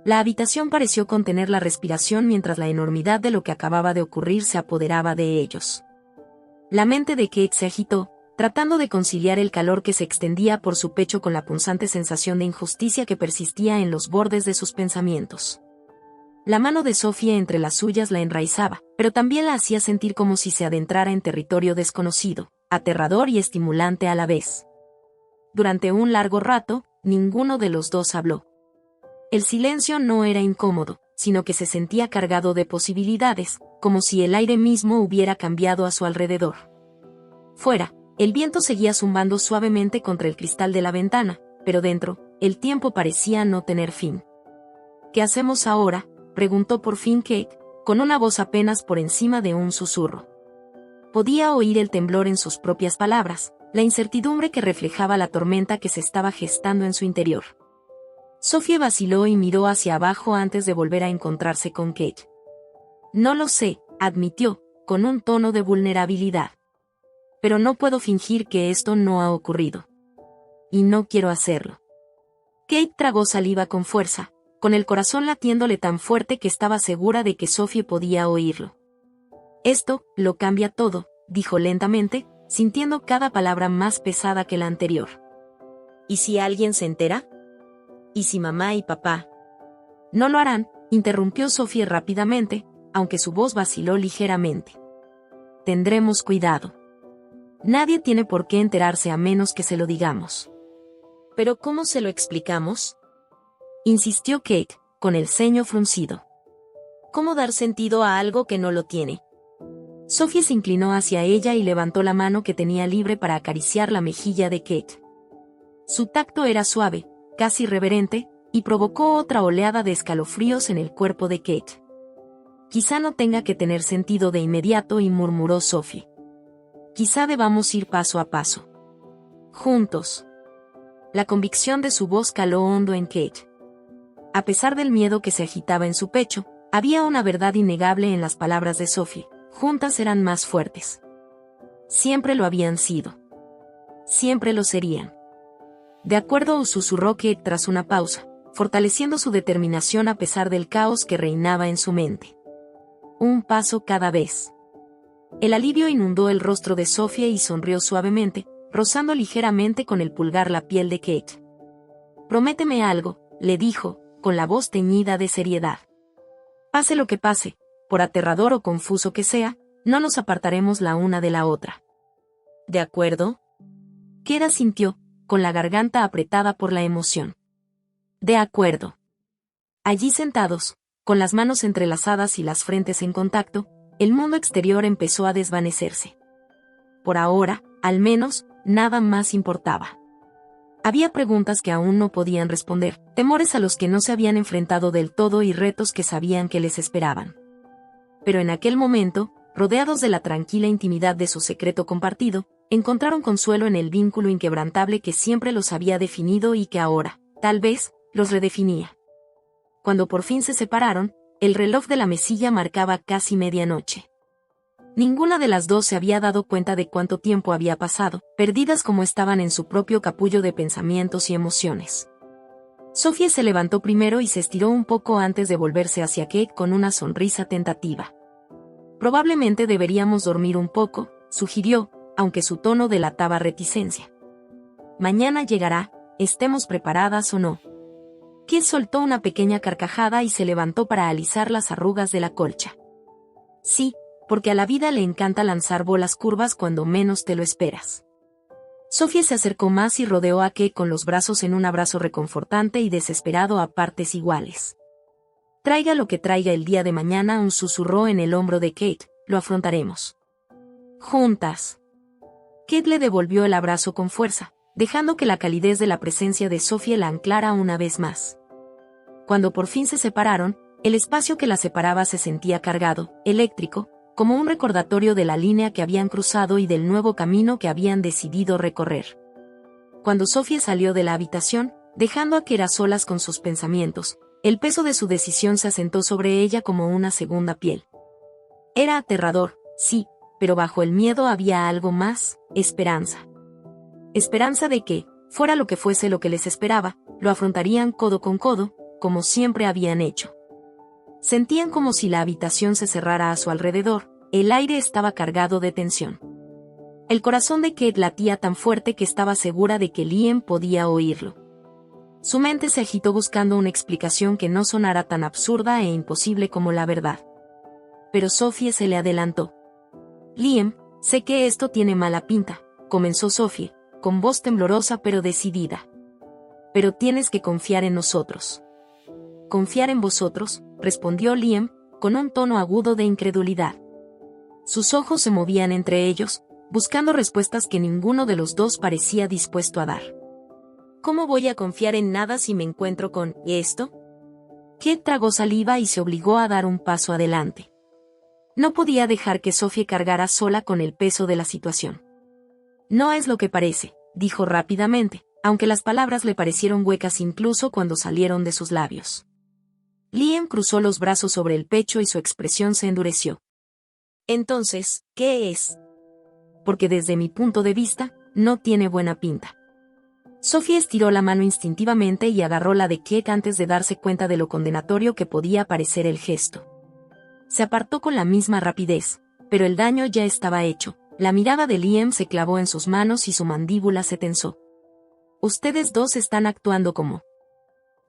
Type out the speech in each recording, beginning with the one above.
La habitación pareció contener la respiración mientras la enormidad de lo que acababa de ocurrir se apoderaba de ellos. La mente de Kate se agitó, tratando de conciliar el calor que se extendía por su pecho con la punzante sensación de injusticia que persistía en los bordes de sus pensamientos. La mano de Sophie entre las suyas la enraizaba, pero también la hacía sentir como si se adentrara en territorio desconocido, aterrador y estimulante a la vez. Durante un largo rato, ninguno de los dos habló. El silencio no era incómodo, sino que se sentía cargado de posibilidades, como si el aire mismo hubiera cambiado a su alrededor. Fuera, el viento seguía zumbando suavemente contra el cristal de la ventana, pero dentro, el tiempo parecía no tener fin. ¿Qué hacemos ahora?, preguntó por fin Kate, con una voz apenas por encima de un susurro. Podía oír el temblor en sus propias palabras, la incertidumbre que reflejaba la tormenta que se estaba gestando en su interior. Sophie vaciló y miró hacia abajo antes de volver a encontrarse con Kate. No lo sé, admitió, con un tono de vulnerabilidad. Pero no puedo fingir que esto no ha ocurrido. Y no quiero hacerlo. Kate tragó saliva con fuerza, con el corazón latiéndole tan fuerte que estaba segura de que Sophie podía oírlo. Esto lo cambia todo, dijo lentamente, sintiendo cada palabra más pesada que la anterior. ¿Y si alguien se entera? ¿Y si mamá y papá? No lo harán, interrumpió Sophie rápidamente, aunque su voz vaciló ligeramente. Tendremos cuidado. Nadie tiene por qué enterarse a menos que se lo digamos. ¿Pero cómo se lo explicamos?, insistió Kate, con el ceño fruncido. ¿Cómo dar sentido a algo que no lo tiene? Sophie se inclinó hacia ella y levantó la mano que tenía libre para acariciar la mejilla de Kate. Su tacto era suave, casi reverente, y provocó otra oleada de escalofríos en el cuerpo de Kate. Quizá no tenga que tener sentido de inmediato, y murmuró Sophie. Quizá debamos ir paso a paso. Juntos. La convicción de su voz caló hondo en Kate. A pesar del miedo que se agitaba en su pecho, había una verdad innegable en las palabras de Sophie. Juntas eran más fuertes. Siempre lo habían sido. Siempre lo serían. De acuerdo, susurró Kate tras una pausa, fortaleciendo su determinación a pesar del caos que reinaba en su mente. Un paso cada vez. El alivio inundó el rostro de Sophie y sonrió suavemente, rozando ligeramente con el pulgar la piel de Kate. Prométeme algo, le dijo, con la voz teñida de seriedad. Pase lo que pase, por aterrador o confuso que sea, no nos apartaremos la una de la otra. ¿De acuerdo? Kate asintió, con la garganta apretada por la emoción. De acuerdo. Allí sentados, con las manos entrelazadas y las frentes en contacto, el mundo exterior empezó a desvanecerse. Por ahora, al menos, nada más importaba. Había preguntas que aún no podían responder, temores a los que no se habían enfrentado del todo y retos que sabían que les esperaban. Pero en aquel momento, rodeados de la tranquila intimidad de su secreto compartido, encontraron consuelo en el vínculo inquebrantable que siempre los había definido y que ahora, tal vez, los redefinía. Cuando por fin se separaron, el reloj de la mesilla marcaba casi medianoche. Ninguna de las dos se había dado cuenta de cuánto tiempo había pasado, perdidas como estaban en su propio capullo de pensamientos y emociones. Sophie se levantó primero y se estiró un poco antes de volverse hacia Kate con una sonrisa tentativa. Probablemente deberíamos dormir un poco, sugirió, aunque su tono delataba reticencia. Mañana llegará, estemos preparadas o no. Kate soltó una pequeña carcajada y se levantó para alisar las arrugas de la colcha. Sí, porque a la vida le encanta lanzar bolas curvas cuando menos te lo esperas. Sophie se acercó más y rodeó a Kate con los brazos en un abrazo reconfortante y desesperado a partes iguales. Traiga lo que traiga el día de mañana, susurró en el hombro de Kate, lo afrontaremos. Juntas. Kate le devolvió el abrazo con fuerza, dejando que la calidez de la presencia de Sophie la anclara una vez más. Cuando por fin se separaron, el espacio que la separaba se sentía cargado, eléctrico, como un recordatorio de la línea que habían cruzado y del nuevo camino que habían decidido recorrer. Cuando Sophie salió de la habitación, dejando a Kate a solas con sus pensamientos, el peso de su decisión se asentó sobre ella como una segunda piel. Era aterrador, sí, pero bajo el miedo había algo más, esperanza. Esperanza de que, fuera lo que fuese lo que les esperaba, lo afrontarían codo con codo, como siempre habían hecho. Sentían como si la habitación se cerrara a su alrededor, el aire estaba cargado de tensión. El corazón de Kate latía tan fuerte que estaba segura de que Liam podía oírlo. Su mente se agitó buscando una explicación que no sonara tan absurda e imposible como la verdad. Pero Sophie se le adelantó. «Liam, sé que esto tiene mala pinta», comenzó Sophie, con voz temblorosa pero decidida. «Pero tienes que confiar en nosotros». «¿Confiar en vosotros?», respondió Liam, con un tono agudo de incredulidad. Sus ojos se movían entre ellos, buscando respuestas que ninguno de los dos parecía dispuesto a dar. «¿Cómo voy a confiar en nada si me encuentro con esto?». Kate tragó saliva y se obligó a dar un paso adelante. No podía dejar que Sophie cargara sola con el peso de la situación. «No es lo que parece», dijo rápidamente, aunque las palabras le parecieron huecas incluso cuando salieron de sus labios. Liam cruzó los brazos sobre el pecho y su expresión se endureció. «Entonces, ¿qué es?». «Porque desde mi punto de vista, no tiene buena pinta». Sophie estiró la mano instintivamente y agarró la de Kate antes de darse cuenta de lo condenatorio que podía parecer el gesto. Se apartó con la misma rapidez, pero el daño ya estaba hecho. La mirada de Liam se clavó en sus manos y su mandíbula se tensó. «Ustedes dos están actuando como…».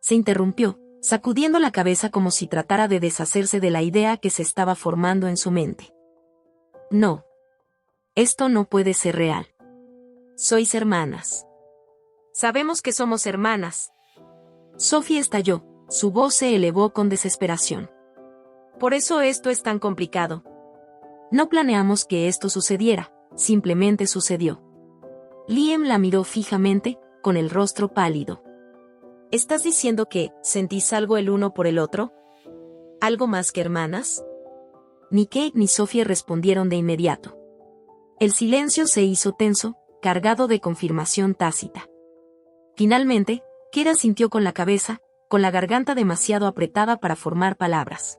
Se interrumpió, sacudiendo la cabeza como si tratara de deshacerse de la idea que se estaba formando en su mente. «No. Esto no puede ser real. Sois hermanas». «Sabemos que somos hermanas». Sophie estalló, su voz se elevó con desesperación. «Por eso esto es tan complicado. No planeamos que esto sucediera, simplemente sucedió». Liam la miró fijamente, con el rostro pálido. «¿Estás diciendo que sentís algo el uno por el otro? ¿Algo más que hermanas?». Ni Kate ni Sophie respondieron de inmediato. El silencio se hizo tenso, cargado de confirmación tácita. Finalmente, Kate asintió con la cabeza, con la garganta demasiado apretada para formar palabras.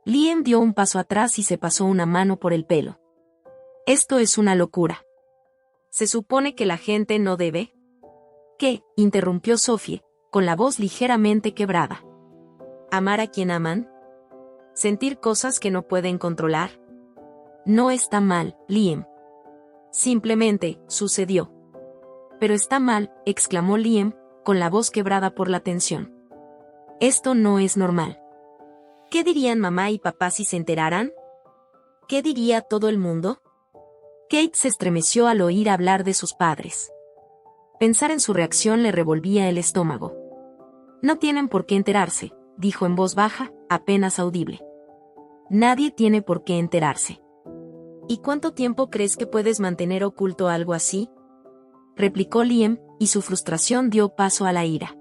Liam dio un paso atrás y se pasó una mano por el pelo. «Esto es una locura. ¿Se supone que la gente no debe?». «¿Qué?», interrumpió Sophie, con la voz ligeramente quebrada. «¿Amar a quien aman? ¿Sentir cosas que no pueden controlar? No está mal, Liam. Simplemente, sucedió». «Pero está mal», exclamó Liam, con la voz quebrada por la tensión. «Esto no es normal. ¿Qué dirían mamá y papá si se enteraran? ¿Qué diría todo el mundo?». Kate se estremeció al oír hablar de sus padres. Pensar en su reacción le revolvía el estómago. «No tienen por qué enterarse», dijo en voz baja, apenas audible. «Nadie tiene por qué enterarse». «¿Y cuánto tiempo crees que puedes mantener oculto algo así?», replicó Liam, y su frustración dio paso a la ira.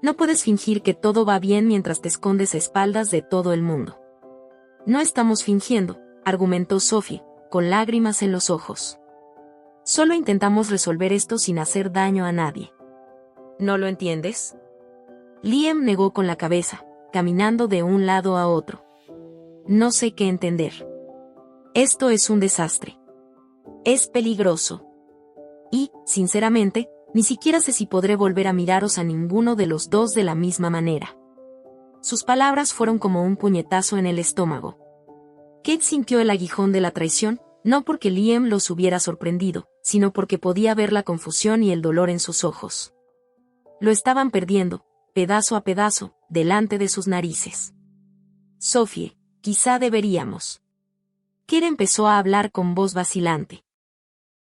«No puedes fingir que todo va bien mientras te escondes a espaldas de todo el mundo». «No estamos fingiendo», argumentó Sophie, con lágrimas en los ojos. «Solo intentamos resolver esto sin hacer daño a nadie». «¿No lo entiendes?». Liam negó con la cabeza, caminando de un lado a otro. «No sé qué entender. Esto es un desastre. Es peligroso. Y, sinceramente, ni siquiera sé si podré volver a miraros a ninguno de los dos de la misma manera». Sus palabras fueron como un puñetazo en el estómago. Kate sintió el aguijón de la traición, no porque Liam los hubiera sorprendido, sino porque podía ver la confusión y el dolor en sus ojos. Lo estaban perdiendo, pedazo a pedazo, delante de sus narices. «Sophie, quizá deberíamos». Kate empezó a hablar con voz vacilante.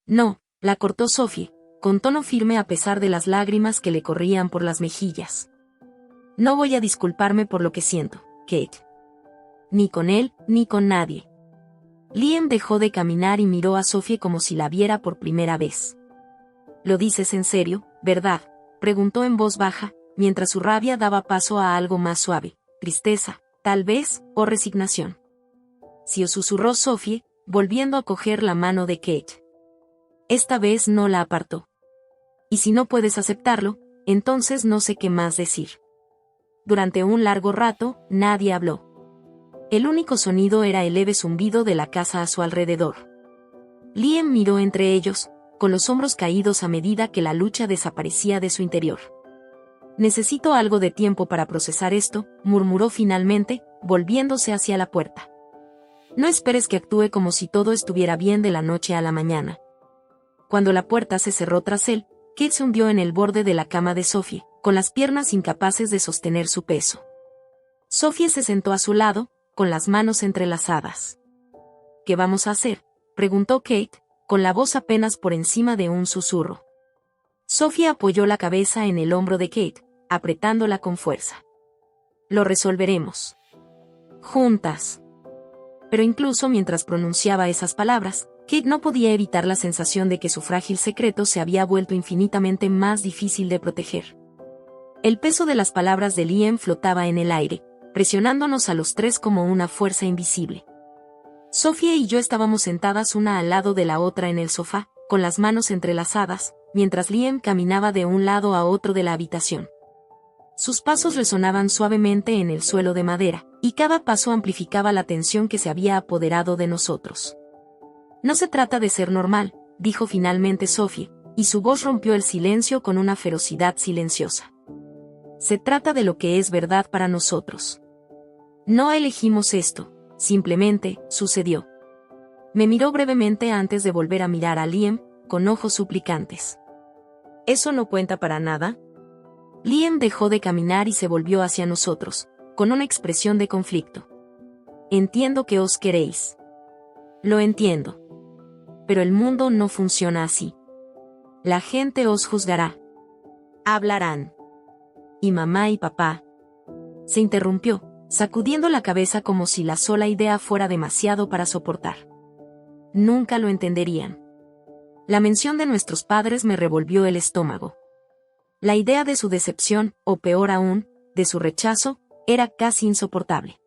«No», la cortó Sophie, con tono firme a pesar de las lágrimas que le corrían por las mejillas. «No voy a disculparme por lo que siento, Kate. Ni con él, ni con nadie». Liam dejó de caminar y miró a Sophie como si la viera por primera vez. «¿Lo dices en serio, verdad?», preguntó en voz baja, mientras su rabia daba paso a algo más suave, tristeza, tal vez, o resignación. «Sí», susurró Sophie, volviendo a coger la mano de Kate. Esta vez no la apartó. «Y si no puedes aceptarlo, entonces no sé qué más decir». Durante un largo rato, nadie habló. El único sonido era el leve zumbido de la casa a su alrededor. Liam miró entre ellos, con los hombros caídos a medida que la lucha desaparecía de su interior. Necesito algo de tiempo para procesar esto, murmuró finalmente, volviéndose hacia la puerta. No esperes que actúe como si todo estuviera bien de la noche a la mañana. Cuando la puerta se cerró tras él, Kate se hundió en el borde de la cama de Sophie, con las piernas incapaces de sostener su peso. Sophie se sentó a su lado, con las manos entrelazadas. ¿Qué vamos a hacer?, preguntó Kate, con la voz apenas por encima de un susurro. Sophie apoyó la cabeza en el hombro de Kate, apretándola con fuerza. Lo resolveremos. Juntas. Pero incluso mientras pronunciaba esas palabras, Kate no podía evitar la sensación de que su frágil secreto se había vuelto infinitamente más difícil de proteger. El peso de las palabras de Liam flotaba en el aire, presionándonos a los tres como una fuerza invisible. Sophie y yo estábamos sentadas una al lado de la otra en el sofá, con las manos entrelazadas, mientras Liam caminaba de un lado a otro de la habitación. Sus pasos resonaban suavemente en el suelo de madera, y cada paso amplificaba la tensión que se había apoderado de nosotros. No se trata de ser normal, dijo finalmente Sophie, y su voz rompió el silencio con una ferocidad silenciosa. Se trata de lo que es verdad para nosotros. No elegimos esto, simplemente sucedió. Me miró brevemente antes de volver a mirar a Liam, con ojos suplicantes. ¿Eso no cuenta para nada? Liam dejó de caminar y se volvió hacia nosotros, con una expresión de conflicto. Entiendo que os queréis. Lo entiendo. Pero el mundo no funciona así. La gente os juzgará. Hablarán. Y mamá y papá. Se interrumpió, sacudiendo la cabeza como si la sola idea fuera demasiado para soportar. Nunca lo entenderían. La mención de nuestros padres me revolvió el estómago. La idea de su decepción, o peor aún, de su rechazo, era casi insoportable.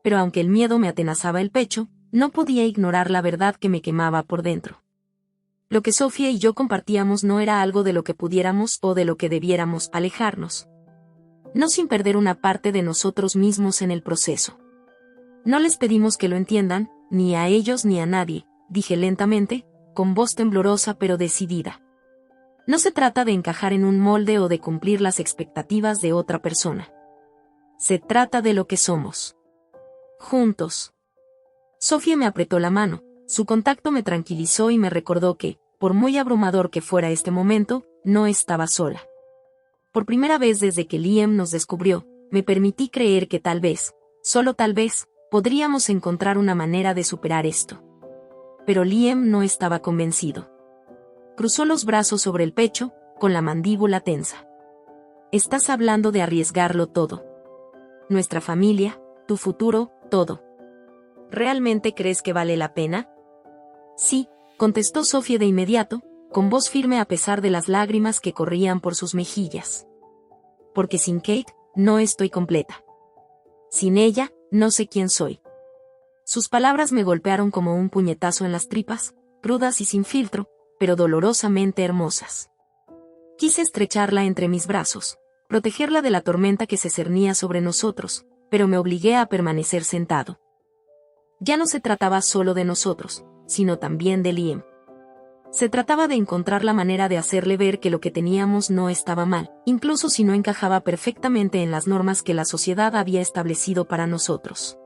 Pero aunque el miedo me atenazaba el pecho, no podía ignorar la verdad que me quemaba por dentro. Lo que Sophie y yo compartíamos no era algo de lo que pudiéramos o de lo que debiéramos alejarnos. No sin perder una parte de nosotros mismos en el proceso. No les pedimos que lo entiendan, ni a ellos ni a nadie, dije lentamente, con voz temblorosa pero decidida. No se trata de encajar en un molde o de cumplir las expectativas de otra persona. Se trata de lo que somos. Juntos. Sophie me apretó la mano, su contacto me tranquilizó y me recordó que, por muy abrumador que fuera este momento, no estaba sola. Por primera vez desde que Liam nos descubrió, me permití creer que tal vez, solo tal vez, podríamos encontrar una manera de superar esto. Pero Liam no estaba convencido. Cruzó los brazos sobre el pecho, con la mandíbula tensa. Estás hablando de arriesgarlo todo. Nuestra familia, tu futuro, todo. ¿Realmente crees que vale la pena? Sí, contestó Sophie de inmediato, con voz firme a pesar de las lágrimas que corrían por sus mejillas. Porque sin Kate, no estoy completa. Sin ella, no sé quién soy. Sus palabras me golpearon como un puñetazo en las tripas, crudas y sin filtro, pero dolorosamente hermosas. Quise estrecharla entre mis brazos, protegerla de la tormenta que se cernía sobre nosotros, pero me obligué a permanecer sentado. Ya no se trataba solo de nosotros, sino también de Liam. Se trataba de encontrar la manera de hacerle ver que lo que teníamos no estaba mal, incluso si no encajaba perfectamente en las normas que la sociedad había establecido para nosotros.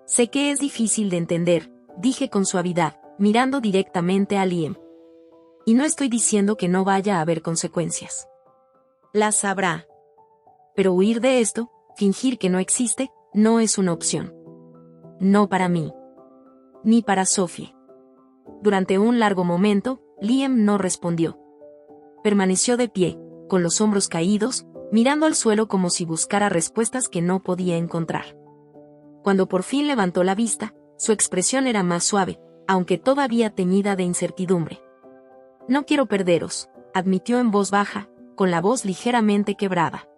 Sé que es difícil de entender, dije con suavidad, mirando directamente a Liam. Y no estoy diciendo que no vaya a haber consecuencias. Las habrá. Pero huir de esto, fingir que no existe, no es una opción. No para mí. Ni para Sophie. Durante un largo momento, Liam no respondió. Permaneció de pie, con los hombros caídos, mirando al suelo como si buscara respuestas que no podía encontrar. Cuando por fin levantó la vista, su expresión era más suave, aunque todavía teñida de incertidumbre. No quiero perderos, admitió en voz baja, con la voz ligeramente quebrada.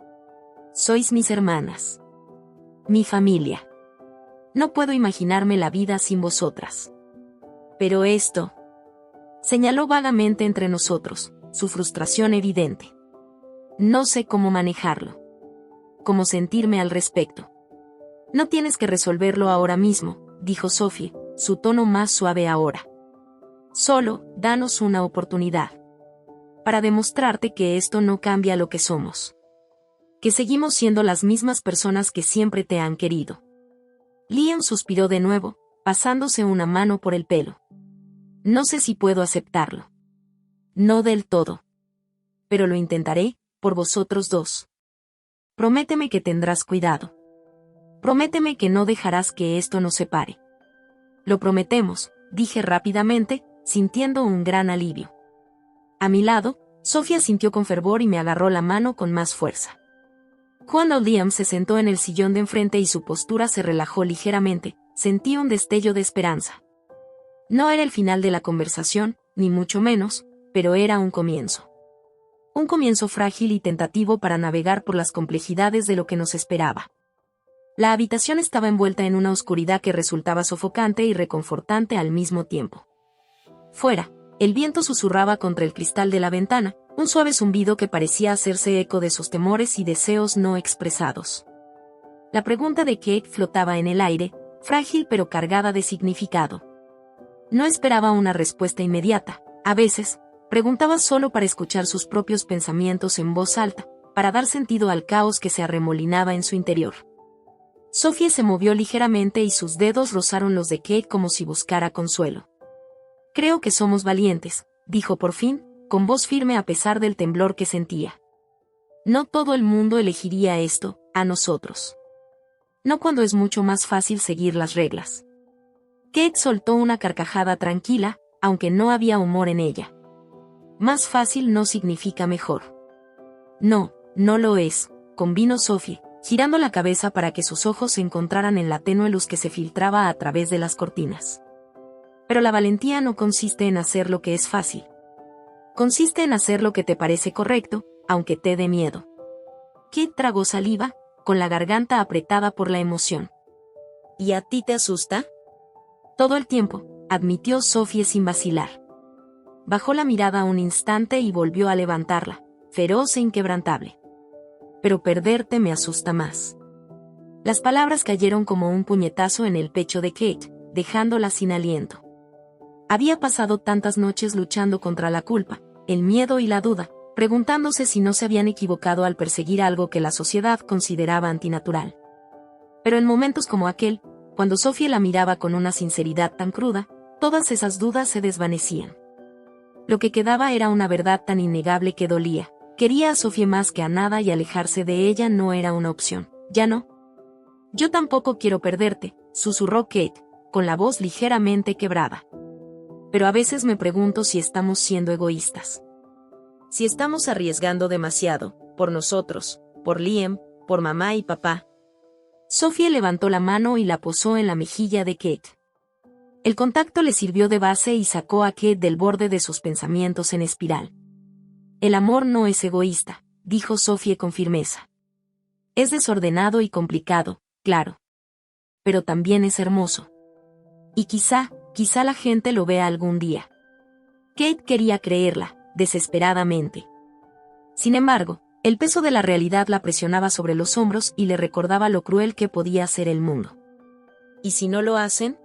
Sois mis hermanas. Mi familia. No puedo imaginarme la vida sin vosotras. Pero esto... Señaló vagamente entre nosotros, su frustración evidente. No sé cómo manejarlo. Cómo sentirme al respecto. No tienes que resolverlo ahora mismo, dijo Sophie, su tono más suave ahora. Solo, danos una oportunidad. Para demostrarte que esto no cambia lo que somos. que seguimos siendo las mismas personas que siempre te han querido. Liam suspiró de nuevo, pasándose una mano por el pelo. No sé si puedo aceptarlo. No del todo. Pero lo intentaré, por vosotros dos. Prométeme que tendrás cuidado. Prométeme que no dejarás que esto nos separe. Lo prometemos, dije rápidamente, sintiendo un gran alivio. A mi lado, Sofía sintió con fervor y me agarró la mano con más fuerza. Cuando Liam se sentó en el sillón de enfrente y su postura se relajó ligeramente, sentí un destello de esperanza. No era el final de la conversación, ni mucho menos, pero era un comienzo. Un comienzo frágil y tentativo para navegar por las complejidades de lo que nos esperaba. La habitación estaba envuelta en una oscuridad que resultaba sofocante y reconfortante al mismo tiempo. Fuera, el viento susurraba contra el cristal de la ventana, un suave zumbido que parecía hacerse eco de sus temores y deseos no expresados. La pregunta de Kate flotaba en el aire, frágil pero cargada de significado. No esperaba una respuesta inmediata. A veces, preguntaba solo para escuchar sus propios pensamientos en voz alta, para dar sentido al caos que se arremolinaba en su interior. Sophie se movió ligeramente y sus dedos rozaron los de Kate como si buscara consuelo. Creo que somos valientes, dijo por fin, con voz firme a pesar del temblor que sentía. No todo el mundo elegiría esto, a nosotros. No cuando es mucho más fácil seguir las reglas. Kate soltó una carcajada tranquila, aunque no había humor en ella. Más fácil no significa mejor. No, no lo es, convino Sophie, girando la cabeza para que sus ojos se encontraran en la tenue luz que se filtraba a través de las cortinas. Pero la valentía no consiste en hacer lo que es fácil. Consiste en hacer lo que te parece correcto, aunque te dé miedo. Kate tragó saliva, con la garganta apretada por la emoción. ¿Y a ti te asusta? Todo el tiempo, admitió Sophie sin vacilar. Bajó la mirada un instante y volvió a levantarla, feroz e inquebrantable. Pero perderte me asusta más. Las palabras cayeron como un puñetazo en el pecho de Kate, dejándola sin aliento. Había pasado tantas noches luchando contra la culpa, el miedo y la duda, preguntándose si no se habían equivocado al perseguir algo que la sociedad consideraba antinatural. Pero en momentos como aquel, cuando Sophie la miraba con una sinceridad tan cruda, todas esas dudas se desvanecían. Lo que quedaba era una verdad tan innegable que dolía. Quería a Sophie más que a nada y alejarse de ella no era una opción. ¿Ya no? Yo tampoco quiero perderte, susurró Kate, con la voz ligeramente quebrada. Pero a veces me pregunto si estamos siendo egoístas. Si estamos arriesgando demasiado, por nosotros, por Liam, por mamá y papá. Sophie levantó la mano y la posó en la mejilla de Kate. El contacto le sirvió de base y sacó a Kate del borde de sus pensamientos en espiral. El amor no es egoísta, dijo Sophie con firmeza. Es desordenado y complicado, claro. Pero también es hermoso. Y quizá la gente lo vea algún día. Kate quería creerla, desesperadamente. Sin embargo, el peso de la realidad la presionaba sobre los hombros y le recordaba lo cruel que podía ser el mundo. ¿Y si no lo hacen?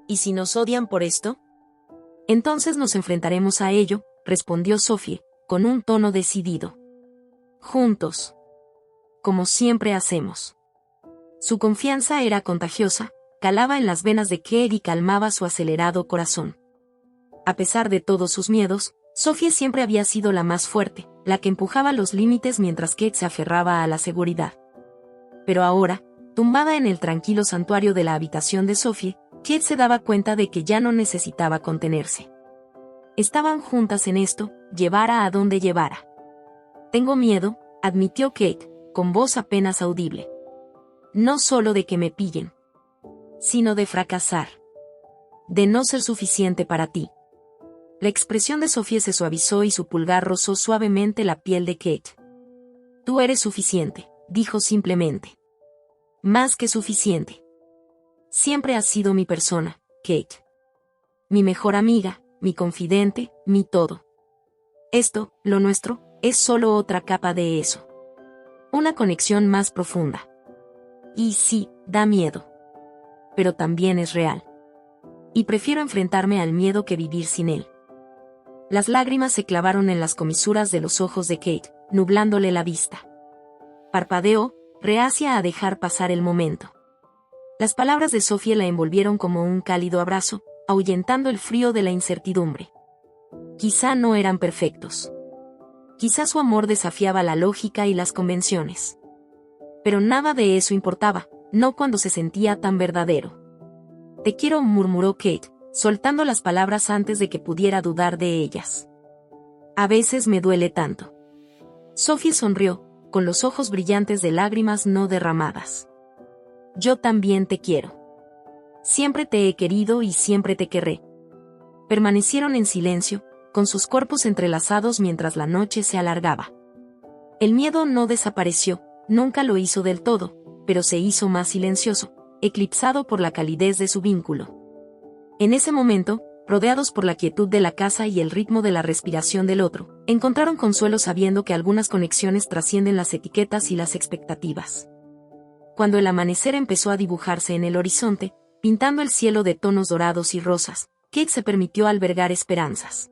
¿Y si nos odian por esto? Entonces nos enfrentaremos a ello, respondió Sophie, con un tono decidido. Juntos. Como siempre hacemos. Su confianza era contagiosa, calaba en las venas de Kate y calmaba su acelerado corazón. A pesar de todos sus miedos, Sophie siempre había sido la más fuerte, la que empujaba los límites mientras Kate se aferraba a la seguridad. Pero ahora, tumbada en el tranquilo santuario de la habitación de Sophie, Kate se daba cuenta de que ya no necesitaba contenerse. Estaban juntas en esto, llevara a donde llevara. Tengo miedo, admitió Kate, con voz apenas audible. No solo de que me pillen, sino de fracasar. De no ser suficiente para ti. La expresión de Sophie se suavizó y su pulgar rozó suavemente la piel de Kate. Tú eres suficiente, dijo simplemente. Más que suficiente. Siempre has sido mi persona, Kate. Mi mejor amiga, mi confidente, mi todo. Esto, lo nuestro, es solo otra capa de eso. Una conexión más profunda. Y sí, da miedo. Pero también es real. Y prefiero enfrentarme al miedo que vivir sin él. Las lágrimas se clavaron en las comisuras de los ojos de Kate, nublándole la vista. parpadeó, reacia a dejar pasar el momento. Las palabras de Sophie la envolvieron como un cálido abrazo, ahuyentando el frío de la incertidumbre. Quizá no eran perfectos. Quizá su amor desafiaba la lógica y las convenciones. Pero nada de eso importaba, no cuando se sentía tan verdadero. Te quiero, murmuró Kate, soltando las palabras antes de que pudiera dudar de ellas. A veces me duele tanto. Sophie sonrió, con los ojos brillantes de lágrimas no derramadas. Yo también te quiero. Siempre te he querido y siempre te querré. Permanecieron en silencio, con sus cuerpos entrelazados mientras la noche se alargaba. El miedo no desapareció, nunca lo hizo del todo, pero se hizo más silencioso, eclipsado por la calidez de su vínculo. En ese momento, rodeados por la quietud de la casa y el ritmo de la respiración del otro, encontraron consuelo sabiendo que algunas conexiones trascienden las etiquetas y las expectativas. Cuando el amanecer empezó a dibujarse en el horizonte, pintando el cielo de tonos dorados y rosas, Kate se permitió albergar esperanzas.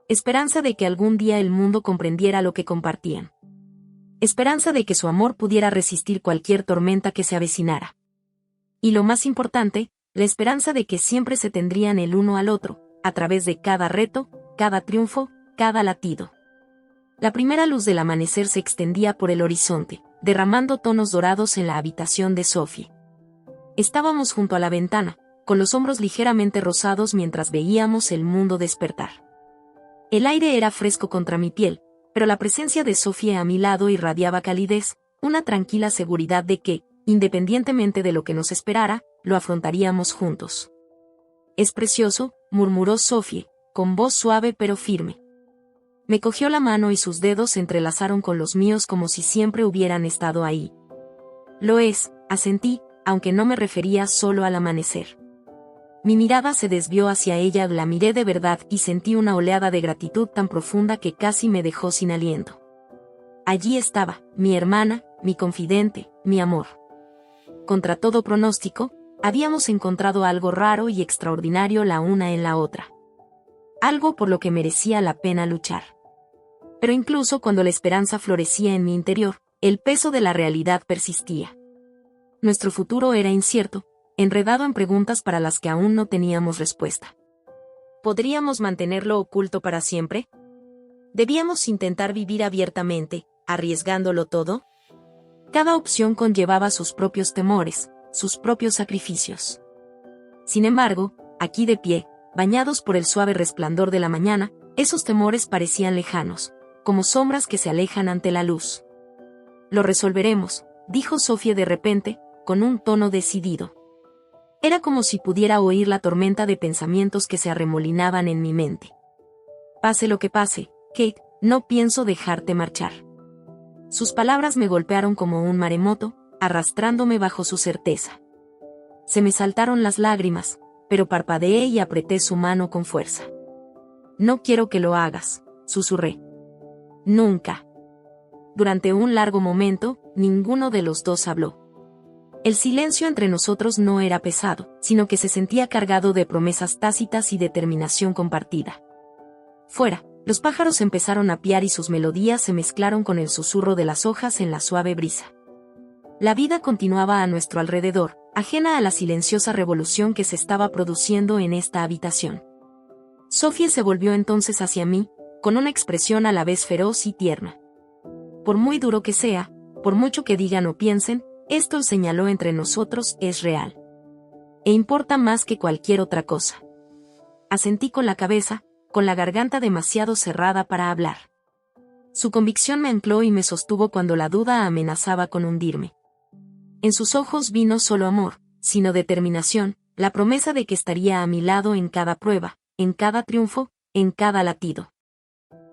Esperanza de que algún día el mundo comprendiera lo que compartían. Esperanza de que su amor pudiera resistir cualquier tormenta que se avecinara. Y lo más importante, la esperanza de que siempre se tendrían el uno al otro, a través de cada reto, cada triunfo, cada latido. La primera luz del amanecer se extendía por el horizonte, derramando tonos dorados en la habitación de Sophie. Estábamos junto a la ventana, con los hombros ligeramente rosados mientras veíamos el mundo despertar. El aire era fresco contra mi piel, pero la presencia de Sophie a mi lado irradiaba calidez, una tranquila seguridad de que, independientemente de lo que nos esperara, lo afrontaríamos juntos. Es precioso, murmuró Sophie, con voz suave pero firme. Me cogió la mano y sus dedos se entrelazaron con los míos como si siempre hubieran estado ahí. Lo es, asentí, aunque no me refería solo al amanecer. Mi mirada se desvió hacia ella, la miré de verdad y sentí una oleada de gratitud tan profunda que casi me dejó sin aliento. Allí estaba, mi hermana, mi confidente, mi amor. Contra todo pronóstico, habíamos encontrado algo raro y extraordinario la una en la otra. Algo por lo que merecía la pena luchar. Pero incluso cuando la esperanza florecía en mi interior, el peso de la realidad persistía. Nuestro futuro era incierto, enredado en preguntas para las que aún no teníamos respuesta. ¿Podríamos mantenerlo oculto para siempre? ¿Debíamos intentar vivir abiertamente, arriesgándolo todo? Cada opción conllevaba sus propios temores, sus propios sacrificios. Sin embargo, aquí de pie, bañados por el suave resplandor de la mañana, esos temores parecían lejanos, como sombras que se alejan ante la luz. Lo resolveremos, dijo Sophie de repente, con un tono decidido. Era como si pudiera oír la tormenta de pensamientos que se arremolinaban en mi mente. Pase lo que pase, Kate, no pienso dejarte marchar. Sus palabras me golpearon como un maremoto, arrastrándome bajo su certeza. Se me saltaron las lágrimas, pero parpadeé y apreté su mano con fuerza. No quiero que lo hagas, susurré. Nunca. Durante un largo momento, ninguno de los dos habló. El silencio entre nosotros no era pesado, sino que se sentía cargado de promesas tácitas y determinación compartida. Fuera, los pájaros empezaron a piar y sus melodías se mezclaron con el susurro de las hojas en la suave brisa. La vida continuaba a nuestro alrededor, ajena a la silenciosa revolución que se estaba produciendo en esta habitación. Sophie se volvió entonces hacia mí, con una expresión a la vez feroz y tierna. Por muy duro que sea, por mucho que digan o piensen, esto, señaló, entre nosotros es real. E importa más que cualquier otra cosa. Asentí con la cabeza, con la garganta demasiado cerrada para hablar. Su convicción me ancló y me sostuvo cuando la duda amenazaba con hundirme. En sus ojos vi no solo amor, sino determinación, la promesa de que estaría a mi lado en cada prueba, en cada triunfo, en cada latido.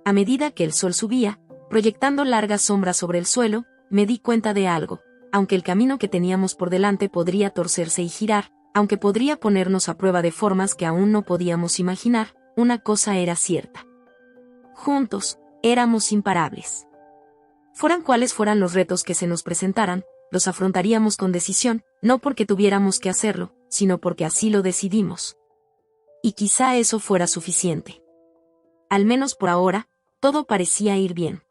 A medida que el sol subía, proyectando largas sombras sobre el suelo, me di cuenta de algo. Aunque el camino que teníamos por delante podría torcerse y girar, aunque podría ponernos a prueba de formas que aún no podíamos imaginar, una cosa era cierta. Juntos, éramos imparables. Fueran cuales fueran los retos que se nos presentaran, los afrontaríamos con decisión, no porque tuviéramos que hacerlo, sino porque así lo decidimos. Y quizá eso fuera suficiente. Al menos por ahora, todo parecía ir bien.